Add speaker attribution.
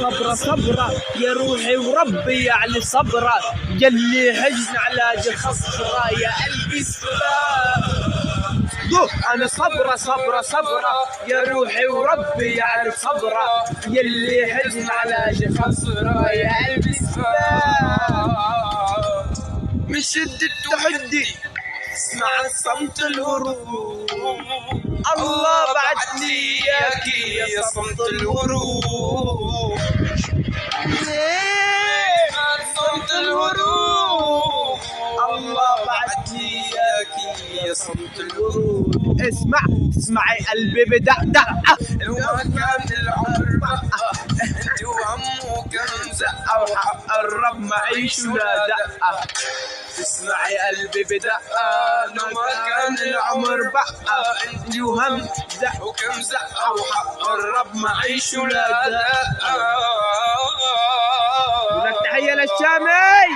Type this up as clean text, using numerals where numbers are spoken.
Speaker 1: صبرة صبرة يا روحي وربي على صبرة، جلي حزن على خصرة يا قلبي انا صبرة صبرة صبرة يا روحي وربي على صبرة، يلي حزن على خصرة يا قلبي من شدة التحدي اسمع صمت الورود، الله بعتني اياكي يا صمت الورود، صمت الورود، الله بعتني اياكي يا صمت الورود. اسمعي قلبي بدقدقة، كان العمر بقى انت وهمه كان زقة وحق الرب معيش ولا دقة. اسمعي قلبي بدقة لما كان العمر بقى انت وهم زق وكم زقة وحق الرب معيش ولا دقة. ولك تحية للشامي.